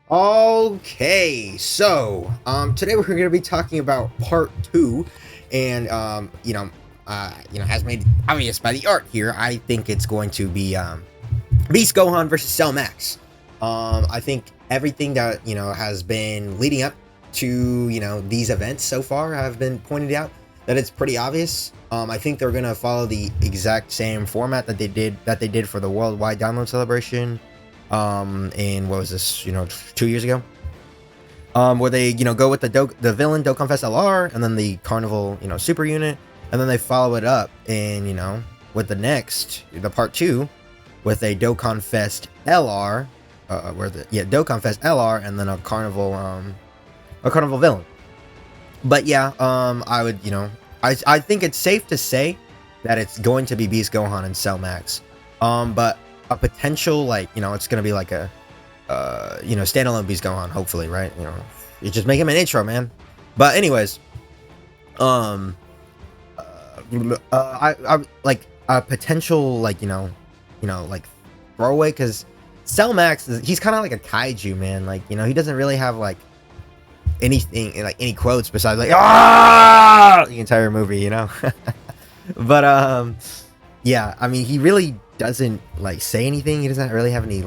Okay, so today we're going to be talking about part two, and as made obvious by the art here, I think it's going to be Beast Gohan versus Cell Max. I think everything that has been leading up to these events so far have been pointed out that it's pretty obvious. I think they're gonna follow the exact same format that they did for the worldwide download celebration. And what was this? 2 years ago. Where they go with the villain Dokkanfest LR, and then the Carnival super unit, and then they follow it up and with the part two with a Dokkanfest LR, Dokkanfest LR, and then a Carnival villain. But yeah, I would I think it's safe to say that it's going to be Beast Gohan and Cell Max. But a potential it's gonna be like a standalone Beast Gohan, hopefully, right? You just make him an intro, man. But anyways, I like a potential throwaway, because Cell Max he's kind of like a kaiju, man. He doesn't really have anything, any quotes besides the entire movie, But yeah, I mean, he really doesn't say anything. He doesn't really have any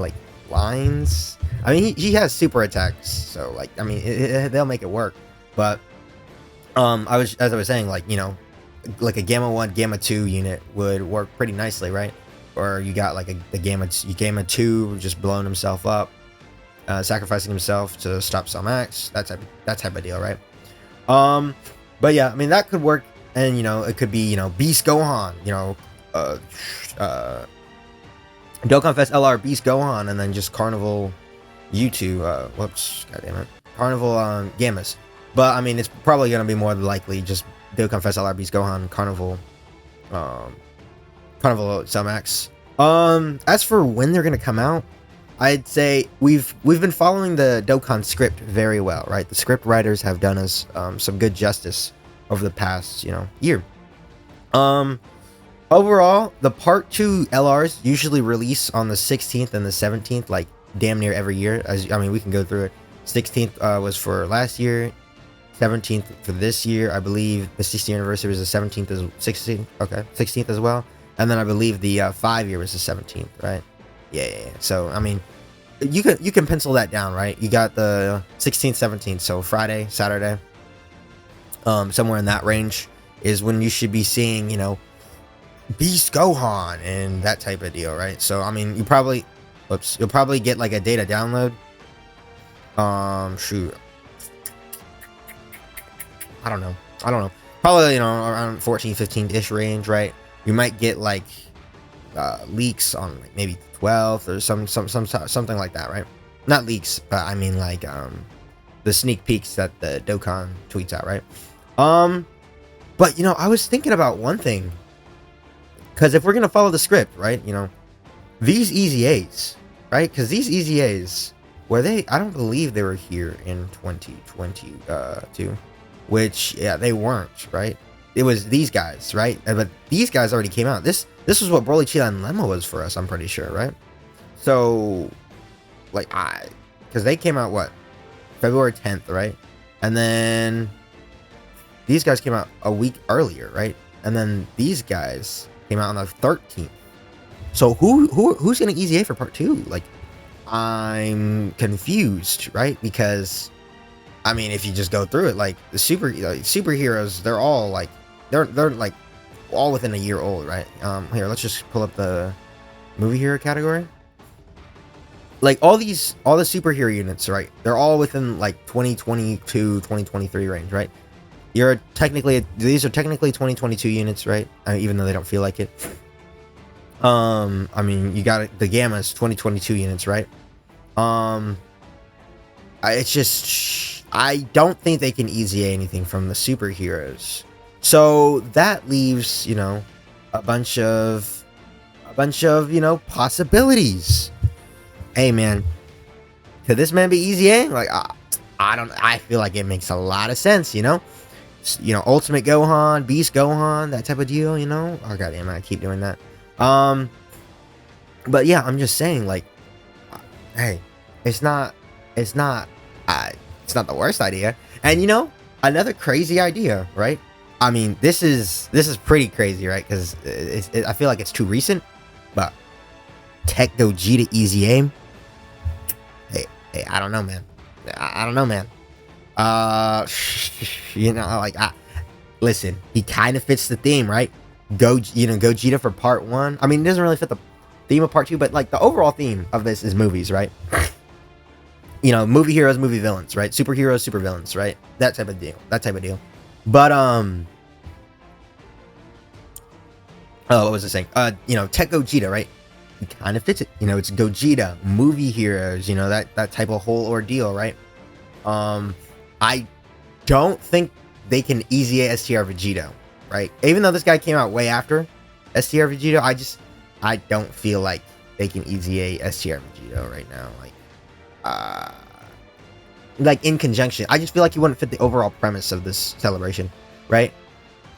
lines. I mean, he has super attacks, so I mean, they'll make it work. But as I was saying, a Gamma 1, Gamma 2 unit would work pretty nicely, right? Or you got the Gamma 2 just blowing himself up, sacrificing himself to stop Cell Max, that type of deal, right? But yeah, I mean, that could work. And it could be Beast Gohan, Dokkanfest LR Beast Gohan, and then just Carnival U2, Carnival Gammas. But I mean, it's probably gonna be more likely just Dokkanfest LR Beast Gohan, Carnival Cell Max. As for when they're gonna come out, I'd say we've been following the Dokkan script very well, right? The script writers have done us some good justice over the past year. Overall, the part 2 LRs usually release on the 16th and the 17th, damn near every year. We can go through it. 16th was for last year, 17th for this year. I believe the 60th anniversary was the 17th as 16th. Okay, 16th as well. And then I believe the 5-year was the 17th, right? Yeah. So I mean, you can pencil that down, right? You got the 16th, 17th, so Friday, Saturday, somewhere in that range is when you should be seeing Beast Gohan and that type of deal, right? So I mean, you'll probably get a data download. Shoot, I don't know. Probably around 14, 15-ish range, right? You might get leaks on maybe 12th or something like that, right? Not leaks, but I mean the sneak peeks that the Dokkan tweets out, right? But I was thinking about one thing. Because if we're going to follow the script, right, these EZAs, right? Because these EZAs, I don't believe they were here in 2022, which, yeah, they weren't, right? It was these guys, right? But these guys already came out. This was what Broly, Chila, and Lemma was for us, I'm pretty sure, right? So, because they came out, February 10th, right? And then these guys came out a week earlier, right? And then these guys came out on the 13th. So who's gonna EZA for part 2? I'm confused, right? Because I mean, if you just go through it, the superheroes, they're all they're all within a year old, right? Here, let's just pull up the movie hero category. All the superhero units, right? They're all within 2022, 2023 range, right? These are technically 2022 units, right? Even though they don't feel like it. I mean, you got the Gammas 2022 units, right? It's just I don't think they can EZA anything from the superheroes. So that leaves, a bunch of possibilities. Hey man, could this man be EZAing? I feel like it makes a lot of sense, Ultimate Gohan, Beast Gohan, that type of deal, Oh goddamn, I keep doing that. But yeah, I'm just saying, hey, it's not it's not uh, it's not the worst idea. And you know, another crazy idea, right? I mean, this is pretty crazy, right? Because I feel like it's too recent, but Tech Gogeta Easy Aim. Hey, I don't know, man. I don't know, man. You know, like, listen, he kind of fits the theme, right? Gogeta for part 1. I mean, it doesn't really fit the theme of part 2, but like the overall theme of this is movies, right? You know, movie heroes, movie villains, right? Superheroes, super villains, right? That type of deal. But oh, what was I saying? You know, Tech Gogeta, right? He kind of fits it. You know, it's Gogeta, movie heroes, you know, that type of whole ordeal, right? I don't think they can easy A STR Vegito, right? Even though this guy came out way after STR Vegito, I don't feel like they can easy A STR Vegito right now. Like in conjunction, I just feel like he wouldn't fit the overall premise of this celebration, right?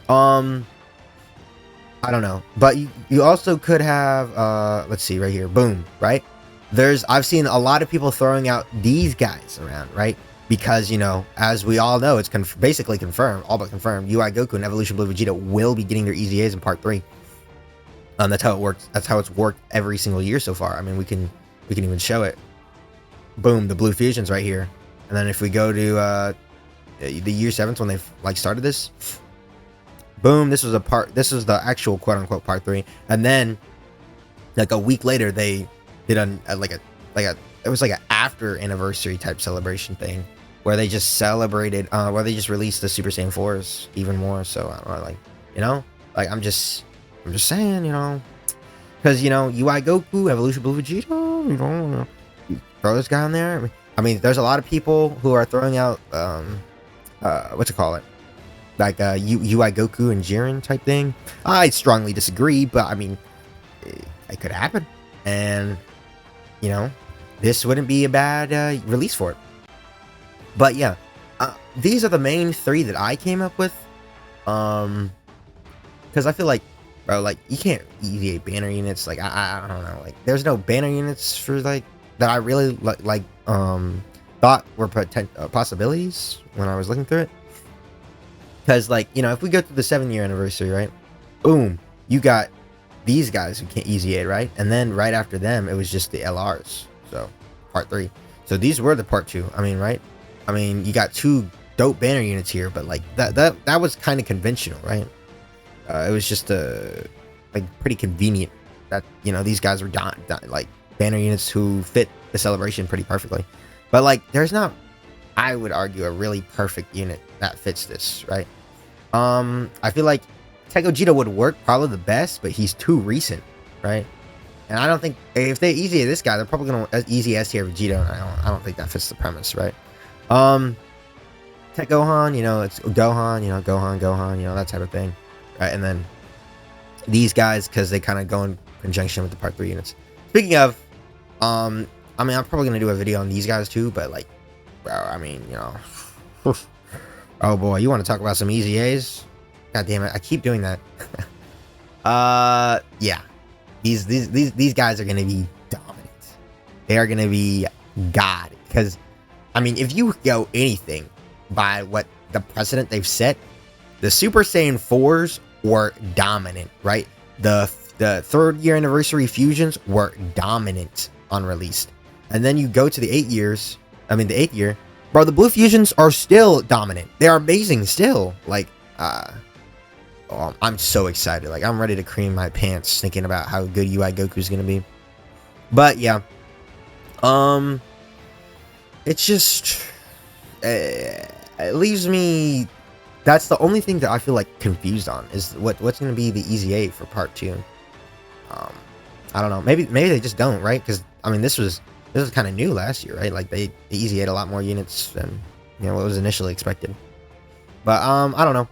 I don't know, but you also could have let's see right here, boom, right? I've seen a lot of people throwing out these guys around, right? Because, you know, as we all know, it's basically confirmed, all but confirmed, UI Goku and Evolution Blue Vegeta will be getting their Easy A's in part 3. That's how it works. That's how it's worked every single year so far. I mean, we can even show it. Boom, the blue fusions right here. And then if we go to the year 7th when they like started this, boom, this was the actual quote unquote part 3. And then like a week later they did it was like an after anniversary type celebration thing where they just celebrated where they just released the Super Saiyan 4s even more. So I don't know, like, you know, like I'm just saying, you know, because, you know, UI Goku, Evolution Blue Vegeta, you know, throw this guy in there. I mean, there's a lot of people who are throwing out what's it call it, like UI Goku and Jiren type thing. I strongly disagree, but I mean, it could happen, and you know, this wouldn't be a bad release for it. But yeah, these are the main 3 that I came up with, because I feel like, bro, like you can't EVA banner units. Like I don't know, like there's no banner units for like that I really thought were possibilities when I was looking through it. Because, like, you know, if we go through the 7-year anniversary, right? Boom, you got these guys who can't easy A, right? And then right after them, it was just the LRs. So part 3. So these were the part 2. I mean, right? I mean, you got 2 dope banner units here, but like that was kind of conventional, right? It was just like pretty convenient that, you know, these guys were like banner units who fit the celebration pretty perfectly. But like there's not, I would argue, a really perfect unit that fits this, right? I feel like Tech Gogeta would work probably the best, but he's too recent, right? And I don't think if they easy this guy, they're probably gonna easy STR Vegeta, and I don't think that fits the premise, right? Tech Gohan, you know, it's Gohan, you know, Gohan, you know, that type of thing, right? And then these guys, because they kind of go in conjunction with the part 3 units. Speaking of, I mean, I'm probably gonna do a video on these guys too, but like, bro, I mean, you know, oh boy, you want to talk about some easy A's? God damn it, I keep doing that. Yeah, these guys are gonna be dominant. They are gonna be god, because I mean, if you go anything by what the precedent they've set, the Super Saiyan 4s were dominant, right? The 3rd year anniversary fusions were dominant on released. And then you go to the 8 years, I mean the 8th year, bro, the blue fusions are still dominant. They are amazing still. Like, oh, I'm so excited. Like, I'm ready to cream my pants thinking about how good UI Goku is gonna be. But yeah, it's just it leaves me. That's the only thing that I feel like confused on is what's gonna be the easy A for part 2. I don't know. Maybe they just don't, right? Because I mean, this was kind of new last year, right? Like they easy ate a lot more units than, you know, what was initially expected. But I don't know.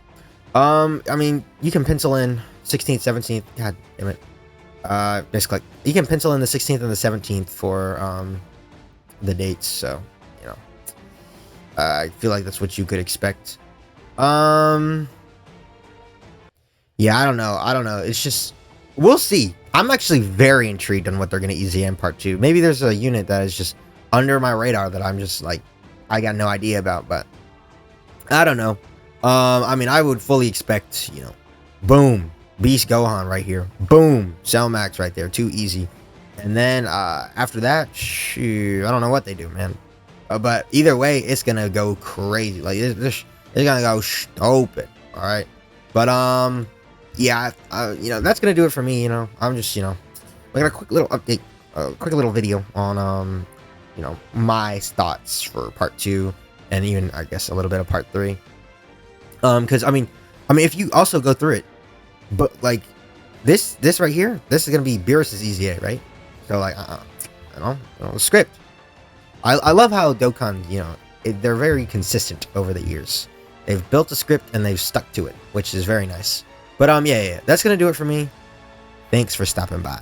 I mean, you can pencil in 16th, 17th. God damn it. Just click. You can pencil in the 16th and the 17th for the dates. So, you know, I feel like that's what you could expect. Yeah, I don't know. It's just, we'll see. I'm actually very intrigued on what they're going to easy in part 2. Maybe there's a unit that is just under my radar that I'm just like, I got no idea about. But I don't know. I mean, I would fully expect, you know, boom, Beast Gohan right here, boom, Cell Max right there, too easy. And then after that, shoot, I don't know what they do, man. But either way, it's gonna go crazy. Like it's gonna go stupid. All right. But yeah, you know, that's gonna do it for me. You know, I'm just, you know, I got a quick little update, a quick little video on you know, my thoughts for part 2, and even I guess a little bit of part 3. Because I mean, if you also go through it, but like this right here, this is gonna be Beerus's EZA, right? So like, you know, script. I love how Dokkan, you know, they're very consistent over the years. They've built a script and they've stuck to it, which is very nice. But yeah, that's gonna do it for me. Thanks for stopping by.